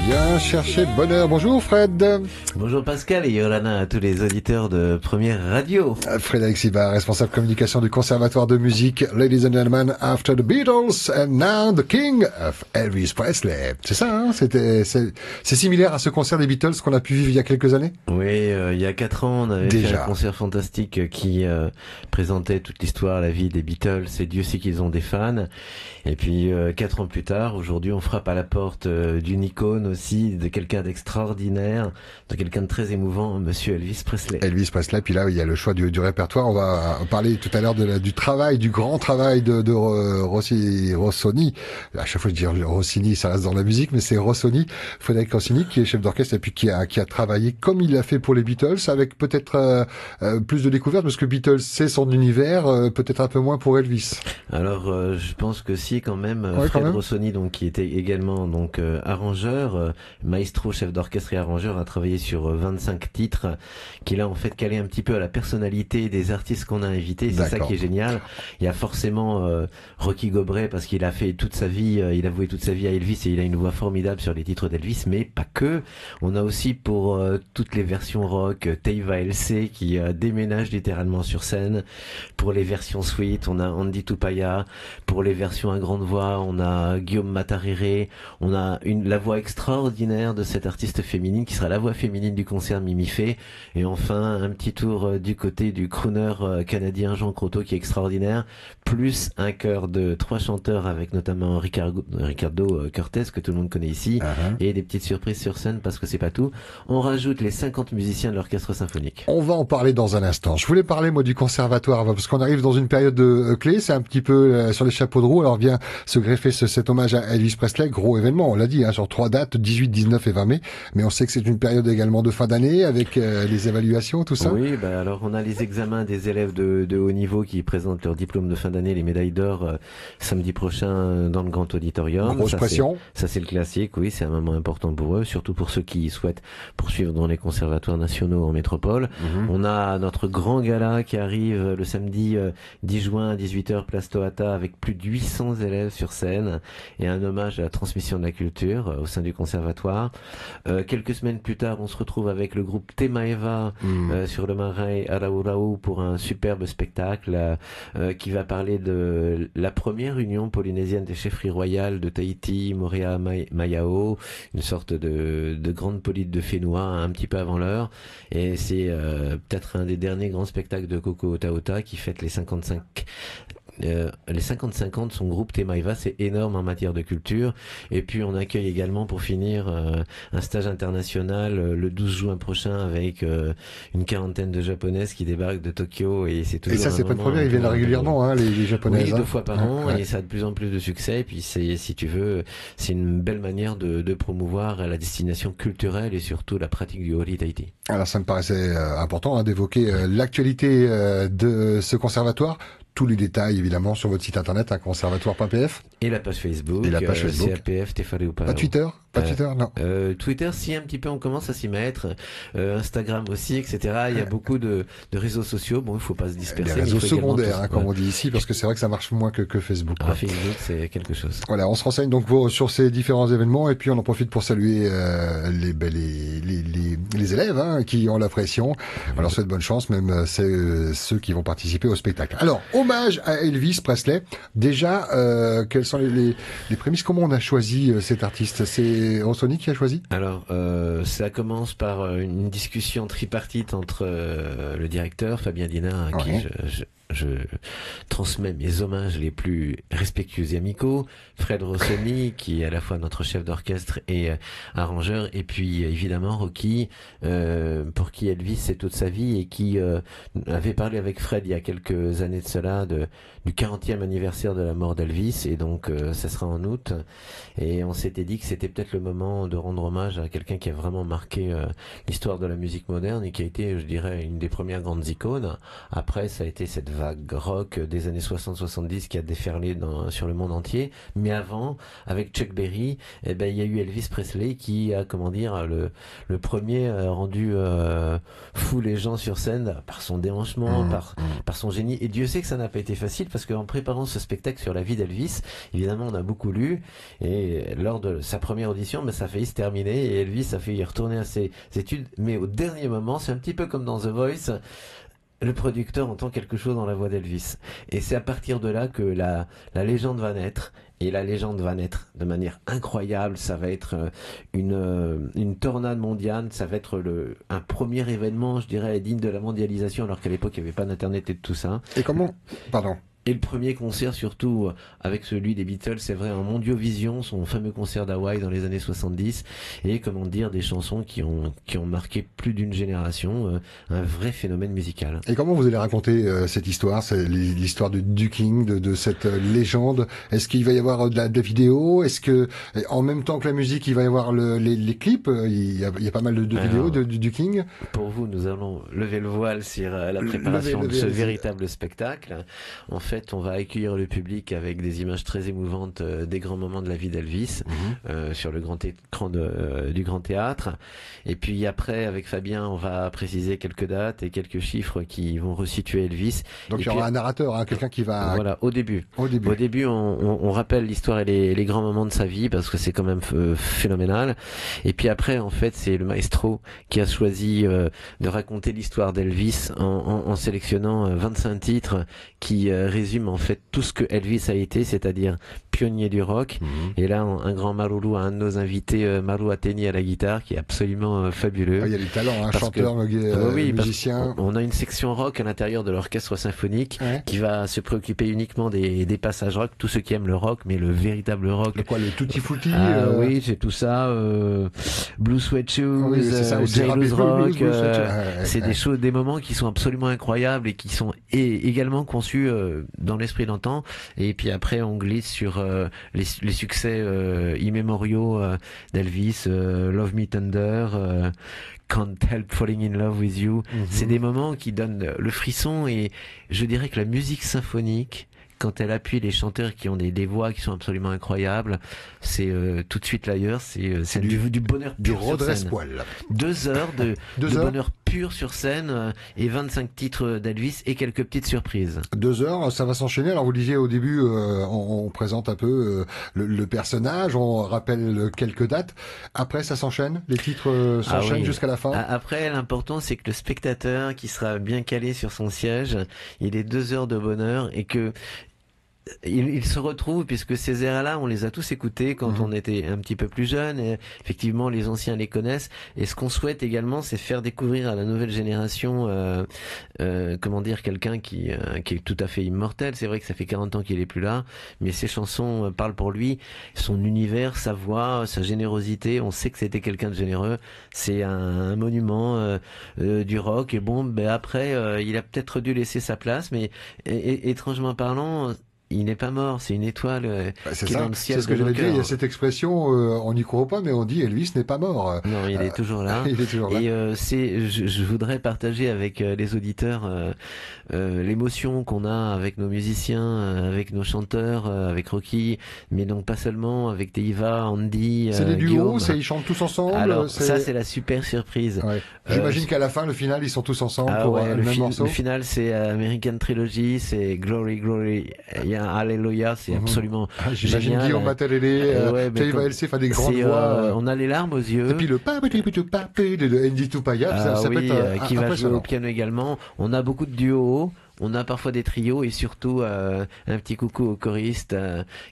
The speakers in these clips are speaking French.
Bien chercher bonheur. Bonjour Fred. Bonjour Pascal et Yolana à tous les auditeurs de Première Radio. Frédéric Siva, responsable communication du Conservatoire de musique. Ladies and gentlemen, after the Beatles and now the King of Elvis Presley. C'est ça, hein? C'est similaire à ce concert des Beatles qu'on a pu vivre il y a quelques années? Oui, il y a 4 ans, on avait fait un concert fantastique qui présentait toute l'histoire, la vie des Beatles, et Dieu sait qu'ils ont des fans. Et puis 4 ans plus tard, aujourd'hui, on frappe à la porte d'une icône aussi, de quelqu'un d'extraordinaire, de quelqu'un de très émouvant, Monsieur Elvis Presley. Elvis Presley, puis là, il y a le choix du répertoire. On va parler tout à l'heure du travail, du grand travail de Rossini. À chaque fois, je dis Rossini, ça reste dans la musique, mais c'est Rossini, Frédéric Rossini, qui est chef d'orchestre et puis qui a travaillé comme il l'a fait pour les Beatles, avec peut-être plus de découvertes, parce que Beatles, c'est son univers, peut-être un peu moins pour Elvis. Alors, je pense que si, quand même, ouais, Fred Rossini, donc, qui était également donc arrangeur, maestro, chef d'orchestre et arrangeur, a travaillé sur 25 titres, qu'il a en fait calé un petit peu à la personnalité des artistes qu'on a invités. C'est ça qui est génial. Il y a forcément Rocky Gobret, parce qu'il a fait toute sa vie, il a voué toute sa vie à Elvis et il a une voix formidable sur les titres d'Elvis, mais pas que. On a aussi pour toutes les versions rock, Teiva LC qui déménage littéralement sur scène. Pour les versions sweet, on a Andy Tupaya. Pour les versions à grande voix, on a Guillaume Matarire. On a la voix extraordinaire de cette artiste féminine qui sera la voix féminine du concert Mimi Fay. Et enfin, un petit tour du côté du crooner canadien Jean Croteau qui est extraordinaire. Plus un chœur de 3 chanteurs avec notamment Ricardo Cortés que tout le monde connaît ici. Et des petites surprises sur scène parce que c'est pas tout. On rajoute les 50 musiciens de l'orchestre symphonique. On va en parler dans un instant. Je voulais parler moi du conservatoire parce qu'on arrive dans une période clé, c'est un petit peu sur les chapeaux de roue. Alors vient se greffer cet hommage à Elvis Presley, gros événement, on l'a dit, sur 3 dates, 18, 19 et 20 mai. Mais on sait que c'est une période également de fin d'année avec les évaluations, tout ça. Oui, alors on a les examens des élèves de haut niveau qui présentent leur diplôme de fin d'année, les médailles d'or samedi prochain dans le grand auditorium. Grosse pression. Ça c'est le classique, oui, c'est un moment important pour eux, surtout pour ceux qui souhaitent poursuivre dans les conservatoires nationaux en métropole. On a notre grand gala qui arrive le samedi 10 juin à 18h place Tohata avec plus de 800 élèves sur scène et un hommage à la transmission de la culture au sein du conservatoire. Quelques semaines plus tard, on se retrouve avec le groupe Temaeva sur le marais Araurau pour un superbe spectacle qui va parler de la première union polynésienne des chefferies royales de Tahiti, Moorea Mayao, une sorte de grande police de Fénois un petit peu avant l'heure. Et c'est peut-être un des derniers grands spectacles de Coco Otaota qui fête les 55 ans de son groupe Temaeva, c'est énorme en matière de culture. Et puis on accueille également pour finir un stage international le 12 juin prochain avec une quarantaine de japonaises qui débarquent de Tokyo et c'est toujours. Et ça c'est pas une première, ils viennent régulièrement les japonaises. Oui, 2 fois par an et ça a de plus en plus de succès. Et puis si tu veux, c'est une belle manière de promouvoir la destination culturelle et surtout la pratique du Hori Tahiti. Alors ça me paraissait important d'évoquer l'actualité de ce conservatoire. Tous les détails, évidemment, sur votre site internet, conservatoire.pf. Et la page Facebook. CAPF, Tefare ou pas. Pas Twitter? Pas Twitter, non. Twitter, si, un petit peu, on commence à s'y mettre. Instagram aussi, etc. Il y a beaucoup de réseaux sociaux. Bon, il faut pas se disperser. Des réseaux secondaires, comme on dit ici, parce que c'est vrai que ça marche moins que Facebook. Facebook, c'est quelque chose. Voilà, on se renseigne donc sur ces différents événements et puis on en profite pour saluer les élèves qui ont la pression. On leur souhaite bonne chance, même ceux qui vont participer au spectacle. Alors, hommage à Elvis Presley. Déjà, quelles sont les prémices? Comment on a choisi cet artiste? C'est Rossini qui a choisi? Alors, ça commence par une discussion tripartite entre le directeur, Fabien Dinard, à qui je transmets mes hommages les plus respectueux et amicaux, Fred Rossini, qui est à la fois notre chef d'orchestre et arrangeur, et puis évidemment Rocky, pour qui Elvis c'est toute sa vie et qui avait parlé avec Fred il y a quelques années de cela du 40e anniversaire de la mort d'Elvis, et donc ça sera en août, et on s'était dit que c'était peut-être le moment de rendre hommage à quelqu'un qui a vraiment marqué l'histoire de la musique moderne et qui a été, je dirais, une des premières grandes icônes. Après, ça a été cette vague rock des années 60-70 qui a déferlé sur le monde entier. Mais avant, avec Chuck Berry, eh ben, il y a eu Elvis Presley qui a, comment dire, le premier rendu fou les gens sur scène par son déhanchement, par son génie. Et Dieu sait que ça n'a pas été facile parce qu'en préparant ce spectacle sur la vie d'Elvis, évidemment, on a beaucoup lu. Et lors de sa première audition, ben, ça a failli se terminer et Elvis a failli retourner à ses études. Mais au dernier moment, c'est un petit peu comme dans The Voice, le producteur entend quelque chose dans la voix d'Elvis. Et c'est à partir de là que la légende va naître. Et la légende va naître de manière incroyable. Ça va être une tornade mondiale. Ça va être un premier événement, je dirais, digne de la mondialisation, alors qu'à l'époque, il n'y avait pas d'Internet et de tout ça. Et comment... Pardon. Et le premier concert, surtout avec celui des Beatles, c'est vrai, en Mondiovision, son fameux concert d'Hawaï dans les années 70, et comment dire, des chansons qui ont marqué plus d'une génération, un vrai phénomène musical. Et comment vous allez raconter cette histoire, c'est l'histoire du King, de cette légende? Est-ce qu'il va y avoir de la vidéo? Est-ce que en même temps que la musique, il va y avoir les clips? Il y a pas mal de vidéos du King. Pour vous, nous allons lever le voile sur la préparation de ce véritable spectacle. En fait, on va accueillir le public avec des images très émouvantes des grands moments de la vie d'Elvis sur le grand écran du Grand Théâtre. Et puis après, avec Fabien, on va préciser quelques dates et quelques chiffres qui vont resituer Elvis. Donc il y aura un narrateur, quelqu'un qui va... Voilà, au début. Au début, on rappelle l'histoire et les grands moments de sa vie parce que c'est quand même phénoménal. Et puis après, en fait, c'est le maestro qui a choisi de raconter l'histoire d'Elvis en sélectionnant 25 titres qui résument en fait tout ce que Elvis a été, c'est-à-dire pionnier du rock. Et là, un grand Maroulou, un de nos invités, Marou Ateni à la guitare, qui est absolument fabuleux. Il y a du talent, chanteur, musicien. On a une section rock à l'intérieur de l'orchestre symphonique qui va se préoccuper uniquement des passages rock, tous ceux qui aiment le rock, mais le véritable rock. Le Tutti Frutti Oui, c'est tout ça. Blue Sweat Shoes, Jailhouse Rock. C'est des moments qui sont absolument incroyables et qui sont également conçus dans l'esprit d'antan. Et puis après, on glisse sur les succès immémoriaux d'Elvis, Love Me Tender, Can't Help Falling in Love with You. C'est des moments qui donnent le frisson, et je dirais que la musique symphonique, quand elle appuie les chanteurs qui ont des voix qui sont absolument incroyables, c'est tout de suite l'ailleurs, c'est du bonheur pur sur scène. 2 heures de bonheur pur sur scène et 25 titres d'Elvis et quelques petites surprises. 2 heures, ça va s'enchaîner. Alors vous disiez au début, on présente un peu le personnage, on rappelle quelques dates. Après, ça s'enchaîne, les titres s'enchaînent jusqu'à la fin. Après, l'important, c'est que le spectateur qui sera bien calé sur son siège, il ait 2 heures de bonheur et que il se retrouve, puisque ces airs-là, on les a tous écoutés quand on était un petit peu plus jeune, et effectivement les anciens les connaissent, et ce qu'on souhaite également, c'est faire découvrir à la nouvelle génération comment dire, quelqu'un qui est tout à fait immortel. C'est vrai que ça fait 40 ans qu'il est plus là, mais ses chansons parlent pour lui, son univers, sa voix, sa générosité. On sait que c'était quelqu'un de généreux. C'est un monument du rock, et bon, après il a peut-être dû laisser sa place, mais étrangement parlant, il n'est pas mort, c'est une étoile qui est dans le ciel. C'est ce que j'avais dit, il y a cette expression, on n'y croit pas, mais on dit Elvis n'est pas mort. Non, il est toujours là. Il est toujours là. Et je voudrais partager avec les auditeurs l'émotion qu'on a avec nos musiciens, avec nos chanteurs, avec Rocky, mais donc pas seulement, avec Teiva, Andy, c'est des duos, Guillaume. Ils chantent tous ensemble. Alors ça, c'est la super surprise. Ouais. J'imagine qu'à la fin, le final, ils sont tous ensemble pour le même morceau. Le final, c'est American Trilogy, c'est Glory, Glory. Alléluia, c'est absolument j'imagine Guillaume Matalele, Teiva LC, enfin des grandes voix. On a les larmes aux yeux. Et puis le papé de Andy Tupaya, ça peut être qui va jouer au piano également. On a beaucoup de duos. On a parfois des trios et surtout un petit coucou aux choristes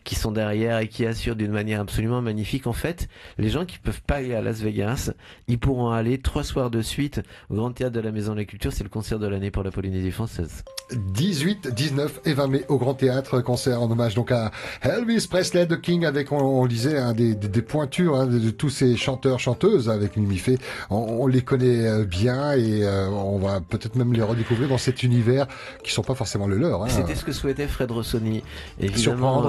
qui sont derrière et qui assurent d'une manière absolument magnifique. En fait, les gens qui peuvent pas aller à Las Vegas, ils pourront aller 3 soirs de suite au Grand Théâtre de la Maison de la Culture. C'est le concert de l'année pour la Polynésie française. 18, 19 et 20 mai au Grand Théâtre, concert en hommage donc à Elvis Presley, The King, avec, on le disait, des pointures de tous ces chanteurs, chanteuses avec Mimifé. On les connaît bien et on va peut-être même les redécouvrir dans cet univers qui sont pas forcément le leur. C'était ce que souhaitait Fred Rossoni. Évidemment,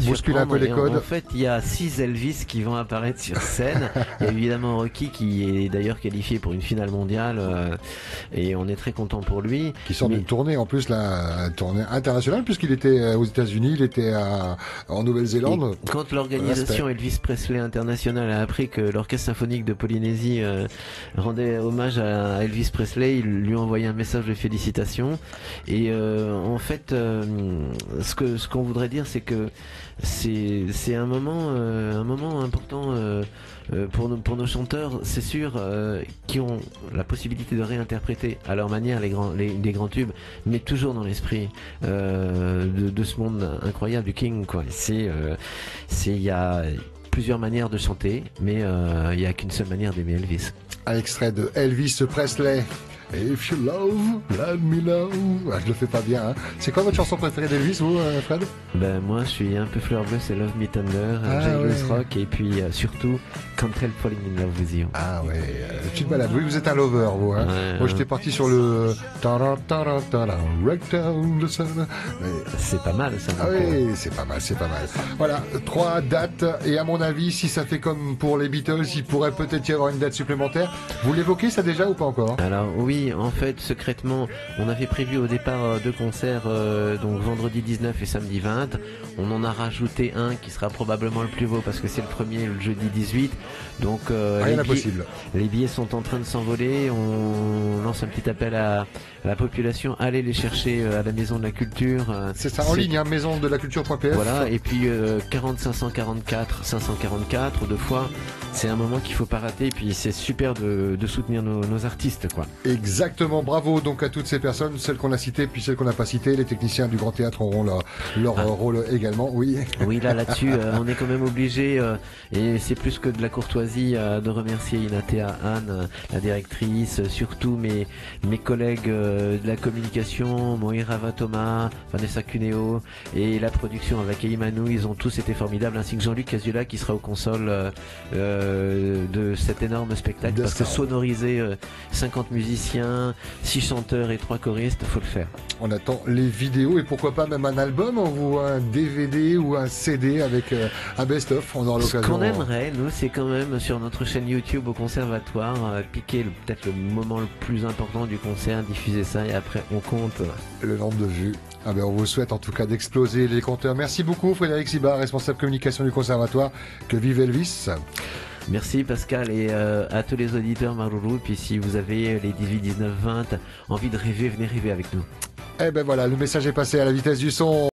bousculer un peu les codes. En fait, il y a 6 Elvis qui vont apparaître sur scène. Il y a évidemment Rocky qui est d'ailleurs qualifié pour une finale mondiale et on est très content pour lui. Qui sort d'une tournée en plus la tournée internationale puisqu'il était aux États-Unis, il était en Nouvelle-Zélande. Quand l'organisation Elvis Presley International a appris que l'Orchestre Symphonique de Polynésie rendait hommage à Elvis Presley, il lui a envoyé un message de félicitations. Et en fait, ce qu'on voudrait dire, c'est que c'est un moment important pour nos chanteurs, c'est sûr, qui ont la possibilité de réinterpréter à leur manière les grands tubes, mais toujours dans l'esprit de ce monde incroyable du King, quoi. Il y a plusieurs manières de chanter, mais il n'y a qu'une seule manière d'aimer Elvis. Un extrait de Elvis Presley. If you love, let me know. Ah, je le fais pas bien. Hein. C'est quoi votre chanson préférée d'Elvis, vous, Fred? Ben moi, je suis un peu fleur bleue, c'est Love Me Tender, Jailous Rock, et puis surtout Can't Help Falling in Love with You. Ah ouais, petite balade. Oui, vous êtes un lover, vous. Hein. Ouais, moi, j'étais parti sur le. C'est pas mal, ça. Ah oui, c'est pas mal, c'est pas mal. Voilà, 3 dates, et à mon avis, si ça fait comme pour les Beatles, il pourrait peut-être y avoir une date supplémentaire. Vous l'évoquez ça déjà ou pas encore? Alors oui. En fait, secrètement, on avait prévu au départ 2 concerts, donc vendredi 19 et samedi 20. On en a rajouté un qui sera probablement le plus beau parce que c'est le premier, le jeudi 18. Donc les billets sont en train de s'envoler. On lance un petit appel à la population. Allez les chercher à la Maison de la Culture. C'est ça, en ligne, hein, maisondelacculture.pf. Voilà, et puis 40 544 544 2 fois. C'est un moment qu'il faut pas rater. Et puis c'est super de soutenir nos artistes, quoi. Exactement, bravo donc à toutes ces personnes, celles qu'on a citées puis celles qu'on n'a pas citées. Les techniciens du Grand Théâtre auront leur rôle également, oui. Oui, là-dessus, on est quand même obligé, et c'est plus que de la courtoisie, de remercier Inatea Anne, la directrice, surtout mes collègues de la communication, Moirava Thomas, Vanessa Cuneo, et la production avec Eimanou, ils ont tous été formidables, ainsi que Jean-Luc Casula qui sera aux consoles de cet énorme spectacle, parce que sonoriser 50 musiciens, 6 chanteurs et 3 choristes, faut le faire. On attend les vidéos et pourquoi pas même un album, ou un DVD ou un CD avec un best-of. On aura l'occasion. Ce qu'on aimerait, nous, c'est quand même sur notre chaîne YouTube au Conservatoire, piquer peut-être le moment le plus important du concert, diffuser ça et après on compte le nombre de vues. Ah ben on vous souhaite en tout cas d'exploser les compteurs. Merci beaucoup Frédéric Sibar, responsable communication du Conservatoire. Que vive Elvis. Merci Pascal, et à tous les auditeurs Maroulou. Puis si vous avez les 18, 19, 20 envie de rêver, venez rêver avec nous. Eh ben voilà, le message est passé à la vitesse du son.